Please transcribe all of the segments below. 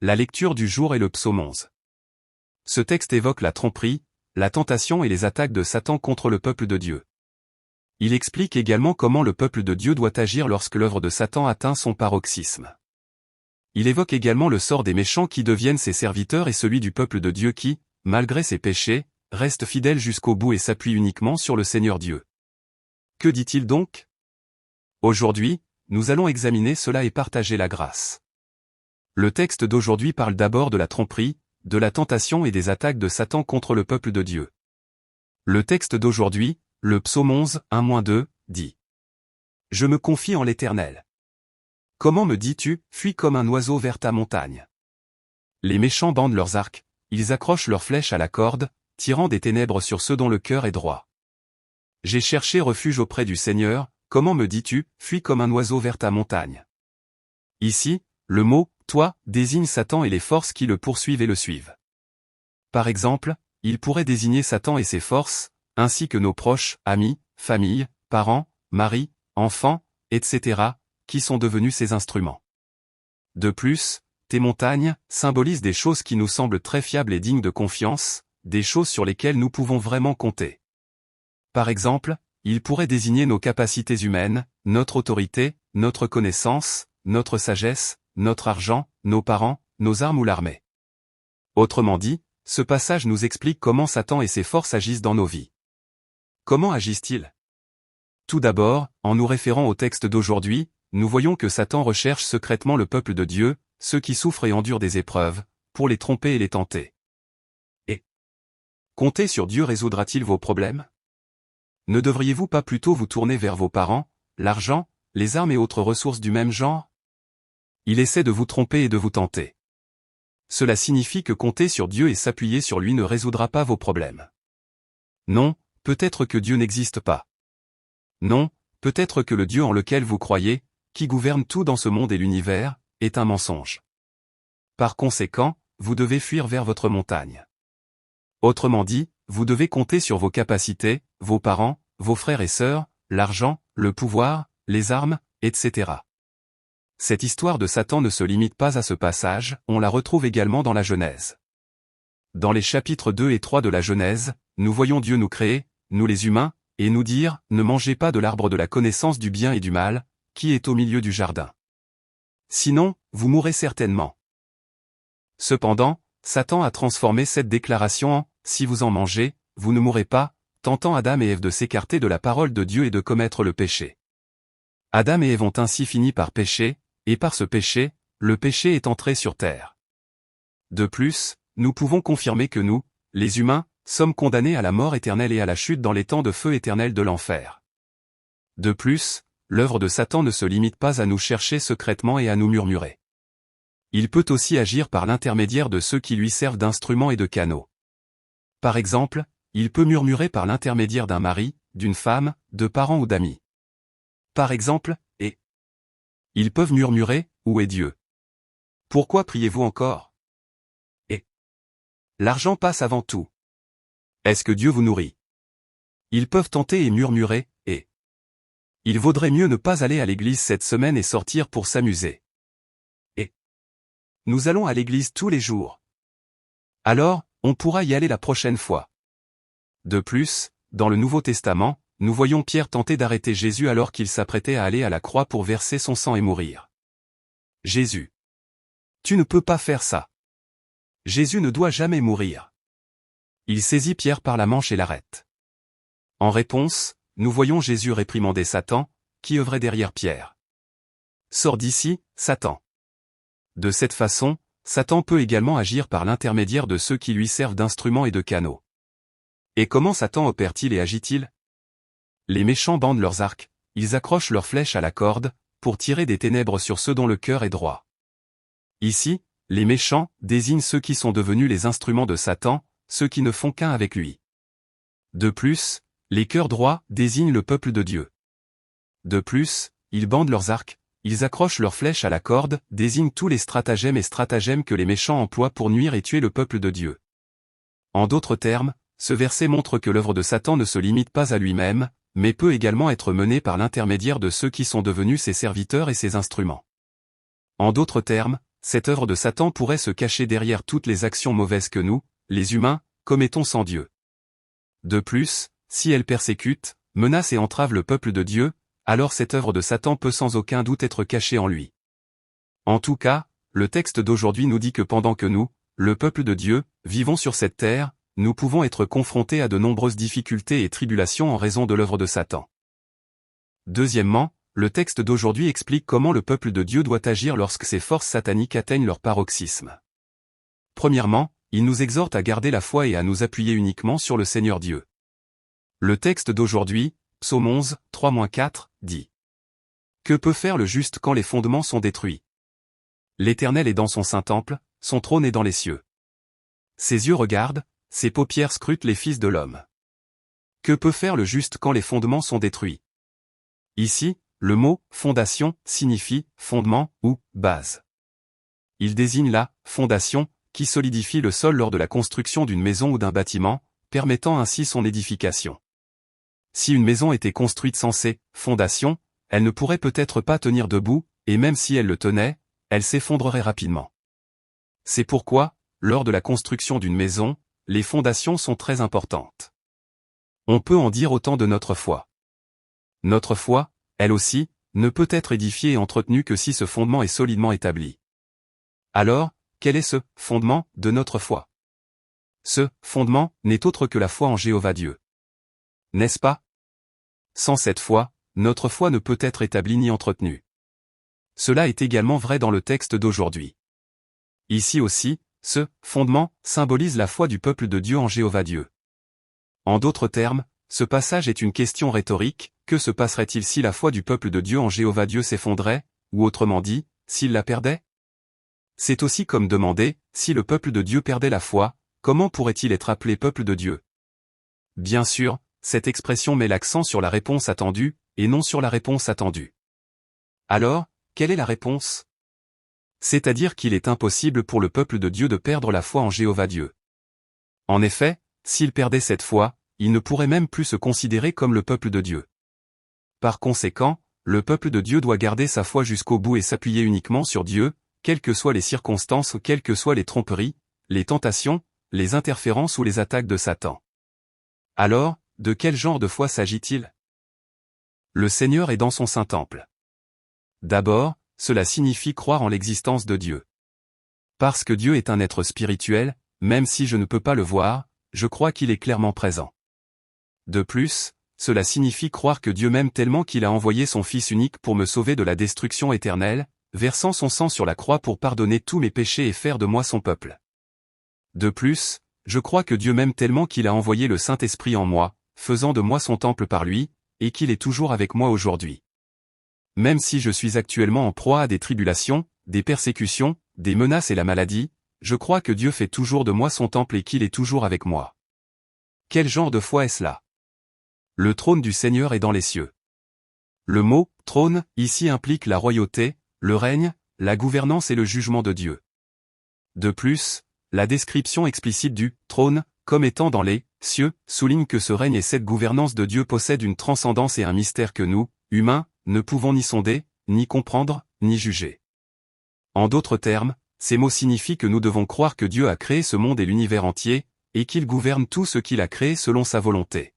La lecture du jour est le psaume 11. Ce texte évoque la tromperie, la tentation et les attaques de Satan contre le peuple de Dieu. Il explique également comment le peuple de Dieu doit agir lorsque l'œuvre de Satan atteint son paroxysme. Il évoque également le sort des méchants qui deviennent ses serviteurs et celui du peuple de Dieu qui, malgré ses péchés, reste fidèle jusqu'au bout et s'appuie uniquement sur le Seigneur Dieu. Que dit-il donc? Aujourd'hui, nous allons examiner cela et partager la grâce. Le texte d'aujourd'hui parle d'abord de la tromperie, de la tentation et des attaques de Satan contre le peuple de Dieu. Le texte d'aujourd'hui, le psaume 11, 1-2, dit « Je me confie en l'Éternel. Comment me dis-tu, fuis comme un oiseau vers ta montagne? Les méchants bandent leurs arcs, ils accrochent leurs flèches à la corde, tirant des ténèbres sur ceux dont le cœur est droit. J'ai cherché refuge auprès du Seigneur, comment me dis-tu, fuis comme un oiseau vers ta montagne? » Ici, le mot « toi » désigne Satan et les forces qui le poursuivent et le suivent. Par exemple, il pourrait désigner Satan et ses forces, ainsi que nos proches, amis, famille, parents, maris, enfants, etc., qui sont devenus ses instruments. De plus, tes montagnes symbolisent des choses qui nous semblent très fiables et dignes de confiance, des choses sur lesquelles nous pouvons vraiment compter. Par exemple, il pourrait désigner nos capacités humaines, notre autorité, notre connaissance, notre sagesse, notre argent, nos parents, nos armes ou l'armée. Autrement dit, ce passage nous explique comment Satan et ses forces agissent dans nos vies. Comment agissent-ils? Tout d'abord, en nous référant au texte d'aujourd'hui, nous voyons que Satan recherche secrètement le peuple de Dieu, ceux qui souffrent et endurent des épreuves, pour les tromper et les tenter. Et compter sur Dieu résoudra-t-il vos problèmes? Ne devriez-vous pas plutôt vous tourner vers vos parents, l'argent, les armes et autres ressources du même genre? Il essaie de vous tromper et de vous tenter. Cela signifie que compter sur Dieu et s'appuyer sur lui ne résoudra pas vos problèmes. Non, peut-être que Dieu n'existe pas. Non, peut-être que le Dieu en lequel vous croyez, qui gouverne tout dans ce monde et l'univers, est un mensonge. Par conséquent, vous devez fuir vers votre montagne. Autrement dit, vous devez compter sur vos capacités, vos parents, vos frères et sœurs, l'argent, le pouvoir, les armes, etc. Cette histoire de Satan ne se limite pas à ce passage, on la retrouve également dans la Genèse. Dans les chapitres 2 et 3 de la Genèse, nous voyons Dieu nous créer, nous les humains, et nous dire « Ne mangez pas de l'arbre de la connaissance du bien et du mal, qui est au milieu du jardin. Sinon, vous mourrez certainement. » Cependant, Satan a transformé cette déclaration en « Si vous en mangez, vous ne mourrez pas », tentant Adam et Ève de s'écarter de la parole de Dieu et de commettre le péché. Adam et Ève ont ainsi fini par pécher, et par ce péché, le péché est entré sur terre. De plus, nous pouvons confirmer que nous, les humains, sommes condamnés à la mort éternelle et à la chute dans les temps de feu éternel de l'enfer. De plus, l'œuvre de Satan ne se limite pas à nous chercher secrètement et à nous murmurer. Il peut aussi agir par l'intermédiaire de ceux qui lui servent d'instruments et de canaux. Par exemple, il peut murmurer par l'intermédiaire d'un mari, d'une femme, de parents ou d'amis. Par exemple, et ils peuvent murmurer, où est Dieu? Pourquoi priez-vous encore? Et l'argent passe avant tout. Est-ce que Dieu vous nourrit? Ils peuvent tenter et murmurer, et il vaudrait mieux ne pas aller à l'église cette semaine et sortir pour s'amuser. Et nous allons à l'église tous les jours. Alors, on pourra y aller la prochaine fois. De plus, dans le Nouveau Testament, nous voyons Pierre tenter d'arrêter Jésus alors qu'il s'apprêtait à aller à la croix pour verser son sang et mourir. Jésus. Tu ne peux pas faire ça. Jésus ne doit jamais mourir. Il saisit Pierre par la manche et l'arrête. En réponse, nous voyons Jésus réprimander Satan, qui œuvrait derrière Pierre. Sors d'ici, Satan. De cette façon, Satan peut également agir par l'intermédiaire de ceux qui lui servent d'instruments et de canaux. Et comment Satan opère-t-il et agit-il? Les méchants bandent leurs arcs, ils accrochent leurs flèches à la corde, pour tirer des ténèbres sur ceux dont le cœur est droit. Ici, les méchants désignent ceux qui sont devenus les instruments de Satan, ceux qui ne font qu'un avec lui. De plus, les cœurs droits désignent le peuple de Dieu. De plus, ils bandent leurs arcs, ils accrochent leurs flèches à la corde, désignent tous les stratagèmes et stratagèmes que les méchants emploient pour nuire et tuer le peuple de Dieu. En d'autres termes, ce verset montre que l'œuvre de Satan ne se limite pas à lui-même, mais peut également être menée par l'intermédiaire de ceux qui sont devenus ses serviteurs et ses instruments. En d'autres termes, cette œuvre de Satan pourrait se cacher derrière toutes les actions mauvaises que nous, les humains, commettons sans Dieu. De plus, si elle persécute, menace et entrave le peuple de Dieu, alors cette œuvre de Satan peut sans aucun doute être cachée en lui. En tout cas, le texte d'aujourd'hui nous dit que pendant que nous, le peuple de Dieu, vivons sur cette terre, nous pouvons être confrontés à de nombreuses difficultés et tribulations en raison de l'œuvre de Satan. Deuxièmement, le texte d'aujourd'hui explique comment le peuple de Dieu doit agir lorsque ces forces sataniques atteignent leur paroxysme. Premièrement, il nous exhorte à garder la foi et à nous appuyer uniquement sur le Seigneur Dieu. Le texte d'aujourd'hui, Psaume 11, 3-4, dit « Que peut faire le juste quand les fondements sont détruits? L'Éternel est dans son saint temple, son trône est dans les cieux. Ses yeux regardent, ses paupières scrutent les fils de l'homme. Que peut faire le juste quand les fondements sont détruits? » Ici, le mot « fondation » signifie « fondement » ou « base ». Il désigne la « fondation » qui solidifie le sol lors de la construction d'une maison ou d'un bâtiment, permettant ainsi son édification. Si une maison était construite sans ces « fondations », elle ne pourrait peut-être pas tenir debout, et même si elle le tenait, elle s'effondrerait rapidement. C'est pourquoi, lors de la construction d'une maison, les fondations sont très importantes. On peut en dire autant de notre foi. Notre foi, elle aussi, ne peut être édifiée et entretenue que si ce fondement est solidement établi. Alors, quel est ce fondement de notre foi? Ce fondement n'est autre que la foi en Jéhovah Dieu. N'est-ce pas? Sans cette foi, notre foi ne peut être établie ni entretenue. Cela est également vrai dans le texte d'aujourd'hui. Ici aussi, ce fondement symbolise la foi du peuple de Dieu en Jéhovah Dieu. En d'autres termes, ce passage est une question rhétorique, que se passerait-il si la foi du peuple de Dieu en Jéhovah Dieu s'effondrait, ou autrement dit, s'il la perdait? C'est aussi comme demander, si le peuple de Dieu perdait la foi, comment pourrait-il être appelé peuple de Dieu? Bien sûr, cette expression met l'accent sur la réponse attendue, et non sur la réponse attendue. Alors, quelle est la réponse? C'est-à-dire qu'il est impossible pour le peuple de Dieu de perdre la foi en Jéhovah Dieu. En effet, s'il perdait cette foi, il ne pourrait même plus se considérer comme le peuple de Dieu. Par conséquent, le peuple de Dieu doit garder sa foi jusqu'au bout et s'appuyer uniquement sur Dieu, quelles que soient les circonstances, quelles que soient les tromperies, les tentations, les interférences ou les attaques de Satan. Alors, de quel genre de foi s'agit-il? Le Seigneur est dans son saint temple. D'abord, cela signifie croire en l'existence de Dieu. Parce que Dieu est un être spirituel, même si je ne peux pas le voir, je crois qu'il est clairement présent. De plus, cela signifie croire que Dieu m'aime tellement qu'il a envoyé son Fils unique pour me sauver de la destruction éternelle, versant son sang sur la croix pour pardonner tous mes péchés et faire de moi son peuple. De plus, je crois que Dieu m'aime tellement qu'il a envoyé le Saint-Esprit en moi, faisant de moi son temple par lui, et qu'il est toujours avec moi aujourd'hui. Même si je suis actuellement en proie à des tribulations, des persécutions, des menaces et la maladie, je crois que Dieu fait toujours de moi son temple et qu'il est toujours avec moi. Quel genre de foi est-ce là? Le trône du Seigneur est dans les cieux. Le mot « trône » ici implique la royauté, le règne, la gouvernance et le jugement de Dieu. De plus, la description explicite du « trône » comme étant dans les « cieux » souligne que ce règne et cette gouvernance de Dieu possèdent une transcendance et un mystère que nous, humains, ne pouvons ni sonder, ni comprendre, ni juger. En d'autres termes, ces mots signifient que nous devons croire que Dieu a créé ce monde et l'univers entier, et qu'il gouverne tout ce qu'il a créé selon sa volonté.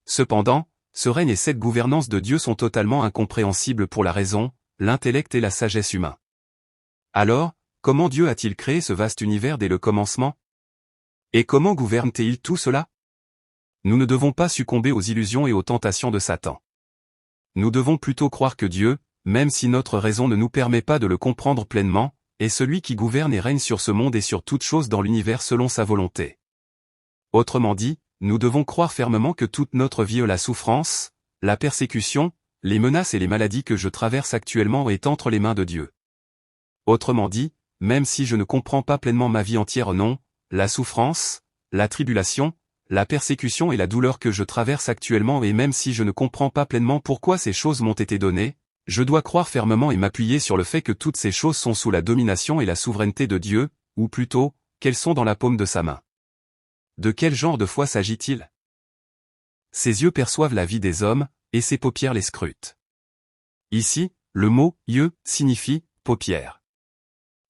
Cependant, ce règne et cette gouvernance de Dieu sont totalement incompréhensibles pour la raison, l'intellect et la sagesse humains. Alors, comment Dieu a-t-il créé ce vaste univers dès le commencement? Et comment gouverne-t-il tout cela? Nous ne devons pas succomber aux illusions et aux tentations de Satan. Nous devons plutôt croire que Dieu, même si notre raison ne nous permet pas de le comprendre pleinement, est celui qui gouverne et règne sur ce monde et sur toute chose dans l'univers selon sa volonté. Autrement dit, nous devons croire fermement que toute notre vie, la souffrance, la persécution, les menaces et les maladies que je traverse actuellement est entre les mains de Dieu. Autrement dit, même si je ne comprends pas pleinement ma vie entière, non, la souffrance, la tribulation, la persécution et la douleur que je traverse actuellement, et même si je ne comprends pas pleinement pourquoi ces choses m'ont été données, je dois croire fermement et m'appuyer sur le fait que toutes ces choses sont sous la domination et la souveraineté de Dieu, ou plutôt, qu'elles sont dans la paume de sa main. De quel genre de foi s'agit-il? Ses yeux perçoivent la vie des hommes, et ses paupières les scrutent. Ici, le mot « yeux » signifie « paupières ».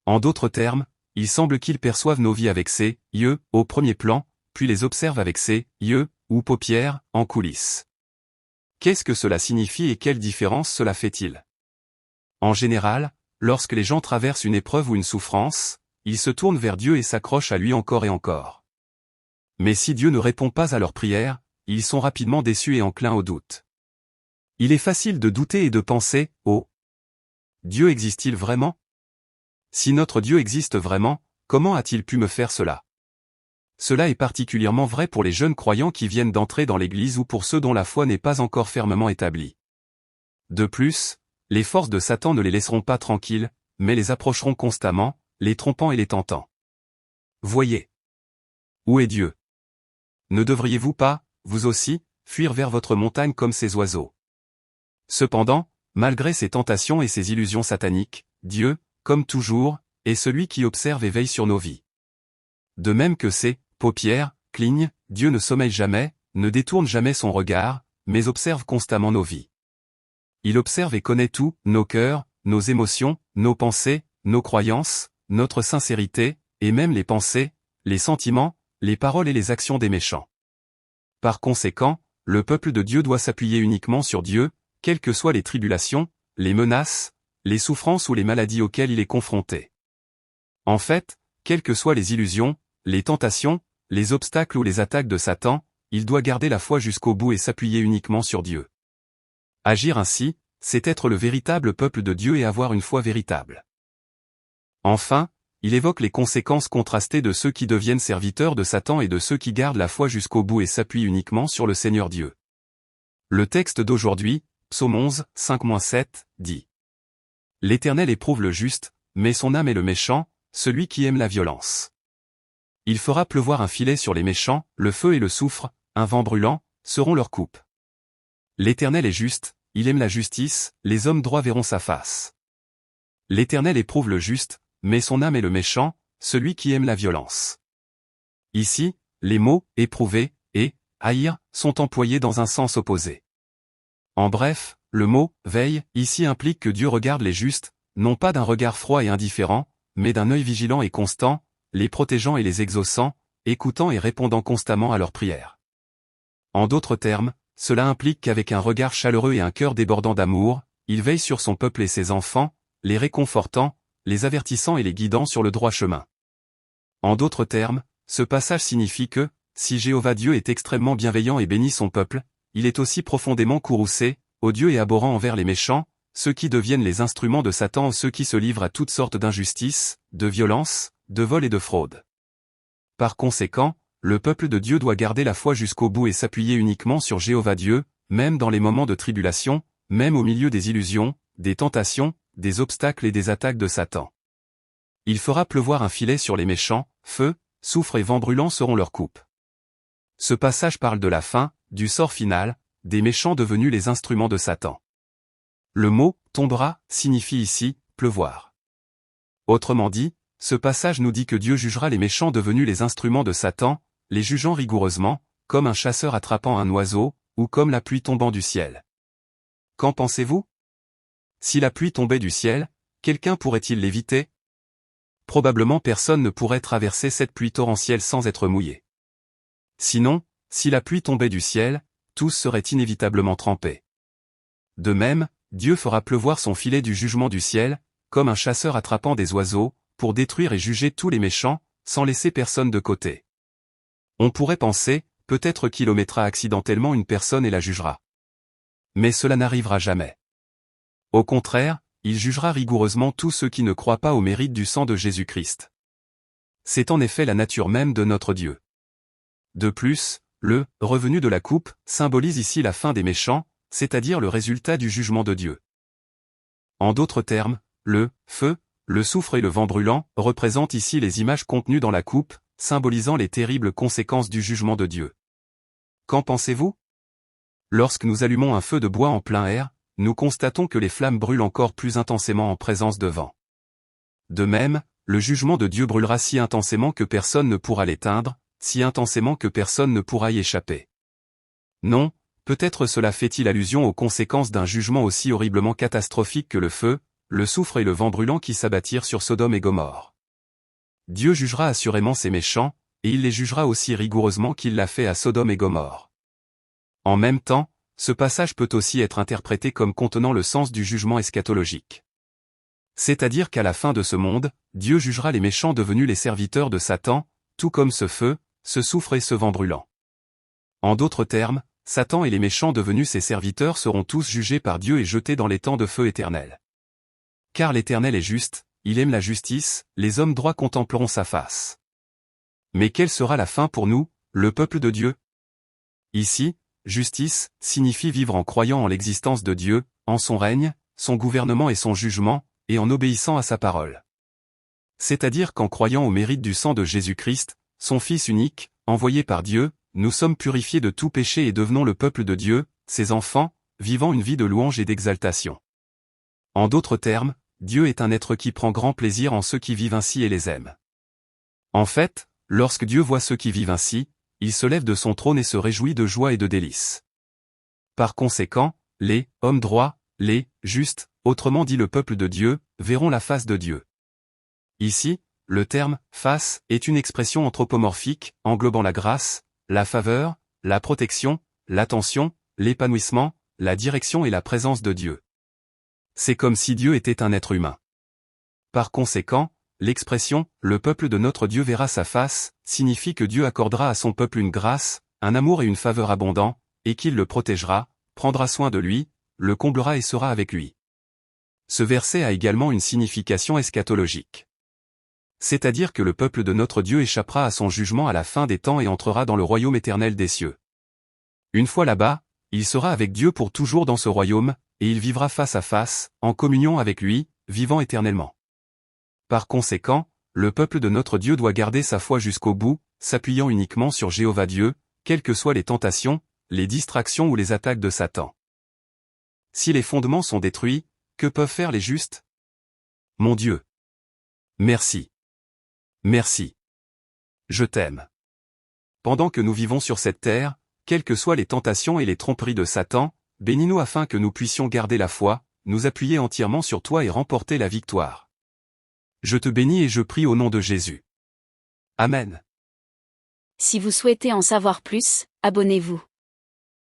En d'autres termes, il semble qu'ils perçoivent nos vies avec ses yeux au premier plan, puis les observent avec ses yeux ou paupières en coulisses. Qu'est-ce que cela signifie et quelle différence cela fait-il? En général, lorsque les gens traversent une épreuve ou une souffrance, ils se tournent vers Dieu et s'accrochent à lui encore et encore. Mais si Dieu ne répond pas à leurs prières, ils sont rapidement déçus et enclins au doute. Il est facile de douter et de penser « Oh, Dieu existe-t-il vraiment? Si notre Dieu existe vraiment, comment a-t-il pu me faire cela ?» Cela est particulièrement vrai pour les jeunes croyants qui viennent d'entrer dans l'Église ou pour ceux dont la foi n'est pas encore fermement établie. De plus, les forces de Satan ne les laisseront pas tranquilles, mais les approcheront constamment, les trompant et les tentant. Voyez. Où est Dieu? Ne devriez-vous pas, vous aussi, fuir vers votre montagne comme ces oiseaux? Cependant, malgré ces tentations et ces illusions sataniques, Dieu, comme toujours, est celui qui observe et veille sur nos vies. De même que ses paupières clignent, Dieu ne sommeille jamais, ne détourne jamais son regard, mais observe constamment nos vies. Il observe et connaît tout, nos cœurs, nos émotions, nos pensées, nos croyances, notre sincérité, et même les pensées, les sentiments, les paroles et les actions des méchants. Par conséquent, le peuple de Dieu doit s'appuyer uniquement sur Dieu, quelles que soient les tribulations, les menaces, les souffrances ou les maladies auxquelles il est confronté. En fait, quelles que soient les illusions, les tentations, les obstacles ou les attaques de Satan, il doit garder la foi jusqu'au bout et s'appuyer uniquement sur Dieu. Agir ainsi, c'est être le véritable peuple de Dieu et avoir une foi véritable. Enfin, il évoque les conséquences contrastées de ceux qui deviennent serviteurs de Satan et de ceux qui gardent la foi jusqu'au bout et s'appuient uniquement sur le Seigneur Dieu. Le texte d'aujourd'hui, Psaume 11, 5-7, dit « L'Éternel éprouve le juste, mais son âme est le méchant, celui qui aime la violence. Il fera pleuvoir un filet sur les méchants, le feu et le soufre, un vent brûlant, seront leur coupe. L'Éternel est juste, il aime la justice, les hommes droits verront sa face. L'Éternel éprouve le juste, mais son âme est le méchant, celui qui aime la violence. » Ici, les mots « éprouver » et « haïr » sont employés dans un sens opposé. En bref, le mot « veille » ici implique que Dieu regarde les justes, non pas d'un regard froid et indifférent, mais d'un œil vigilant et constant, les protégeant et les exaucant, écoutant et répondant constamment à leurs prières. En d'autres termes, cela implique qu'avec un regard chaleureux et un cœur débordant d'amour, il veille sur son peuple et ses enfants, les réconfortant, les avertissant et les guidant sur le droit chemin. En d'autres termes, ce passage signifie que, si Jéhovah Dieu est extrêmement bienveillant et bénit son peuple, il est aussi profondément courroucé, odieux et abhorrent envers les méchants, ceux qui deviennent les instruments de Satan ou ceux qui se livrent à toutes sortes d'injustices, de violences, de vol et de fraude. Par conséquent, le peuple de Dieu doit garder la foi jusqu'au bout et s'appuyer uniquement sur Jéhovah Dieu, même dans les moments de tribulation, même au milieu des illusions, des tentations, des obstacles et des attaques de Satan. Il fera pleuvoir un filet sur les méchants, feu, soufre et vent brûlant seront leur coupe. Ce passage parle de la fin, du sort final, des méchants devenus les instruments de Satan. Le mot « tombera » signifie ici « pleuvoir ». Autrement dit, ce passage nous dit que Dieu jugera les méchants devenus les instruments de Satan, les jugeant rigoureusement, comme un chasseur attrapant un oiseau, ou comme la pluie tombant du ciel. Qu'en pensez-vous? Si la pluie tombait du ciel, quelqu'un pourrait-il l'éviter? Probablement personne ne pourrait traverser cette pluie torrentielle sans être mouillé. Sinon, si la pluie tombait du ciel, tous seraient inévitablement trempés. De même, Dieu fera pleuvoir son filet du jugement du ciel, comme un chasseur attrapant des oiseaux, pour détruire et juger tous les méchants, sans laisser personne de côté. On pourrait penser, peut-être qu'il omettra accidentellement une personne et la jugera. Mais cela n'arrivera jamais. Au contraire, il jugera rigoureusement tous ceux qui ne croient pas au mérite du sang de Jésus-Christ. C'est en effet la nature même de notre Dieu. De plus, le « revenu de la coupe » symbolise ici la fin des méchants, c'est-à-dire le résultat du jugement de Dieu. En d'autres termes, le « feu », le soufre et le vent brûlant représentent ici les images contenues dans la coupe, symbolisant les terribles conséquences du jugement de Dieu. Qu'en pensez-vous? Lorsque nous allumons un feu de bois en plein air, nous constatons que les flammes brûlent encore plus intensément en présence de vent. De même, le jugement de Dieu brûlera si intensément que personne ne pourra l'éteindre, si intensément que personne ne pourra y échapper. Non, peut-être cela fait-il allusion aux conséquences d'un jugement aussi horriblement catastrophique que le feu, le soufre et le vent brûlant qui s'abattirent sur Sodome et Gomorrhe. Dieu jugera assurément ces méchants, et il les jugera aussi rigoureusement qu'il l'a fait à Sodome et Gomorrhe. En même temps, ce passage peut aussi être interprété comme contenant le sens du jugement eschatologique. C'est-à-dire qu'à la fin de ce monde, Dieu jugera les méchants devenus les serviteurs de Satan, tout comme ce feu, ce soufre et ce vent brûlant. En d'autres termes, Satan et les méchants devenus ses serviteurs seront tous jugés par Dieu et jetés dans les temps de feu éternel. Car l'Éternel est juste, il aime la justice, les hommes droits contempleront sa face. Mais quelle sera la fin pour nous, le peuple de Dieu? Ici, justice signifie vivre en croyant en l'existence de Dieu, en son règne, son gouvernement et son jugement, et en obéissant à sa parole. C'est-à-dire qu'en croyant au mérite du sang de Jésus-Christ, son Fils unique, envoyé par Dieu, nous sommes purifiés de tout péché et devenons le peuple de Dieu, ses enfants, vivant une vie de louange et d'exaltation. En d'autres termes, Dieu est un être qui prend grand plaisir en ceux qui vivent ainsi et les aime. En fait, lorsque Dieu voit ceux qui vivent ainsi, il se lève de son trône et se réjouit de joie et de délices. Par conséquent, les hommes droits, les justes, autrement dit le peuple de Dieu, verront la face de Dieu. Ici, le terme « face » est une expression anthropomorphique, englobant la grâce, la faveur, la protection, l'attention, l'épanouissement, la direction et la présence de Dieu. C'est comme si Dieu était un être humain. Par conséquent, l'expression « le peuple de notre Dieu verra sa face » signifie que Dieu accordera à son peuple une grâce, un amour et une faveur abondants, et qu'il le protégera, prendra soin de lui, le comblera et sera avec lui. Ce verset a également une signification eschatologique. C'est-à-dire que le peuple de notre Dieu échappera à son jugement à la fin des temps et entrera dans le royaume éternel des cieux. Une fois là-bas, il sera avec Dieu pour toujours dans ce royaume, et il vivra face à face, en communion avec lui, vivant éternellement. Par conséquent, le peuple de notre Dieu doit garder sa foi jusqu'au bout, s'appuyant uniquement sur Jéhovah Dieu, quelles que soient les tentations, les distractions ou les attaques de Satan. Si les fondements sont détruits, que peuvent faire les justes? Mon Dieu! Merci. Merci. Je t'aime. Pendant que nous vivons sur cette terre, quelles que soient les tentations et les tromperies de Satan, bénis-nous afin que nous puissions garder la foi, nous appuyer entièrement sur toi et remporter la victoire. Je te bénis et je prie au nom de Jésus. Amen. Si vous souhaitez en savoir plus, abonnez-vous.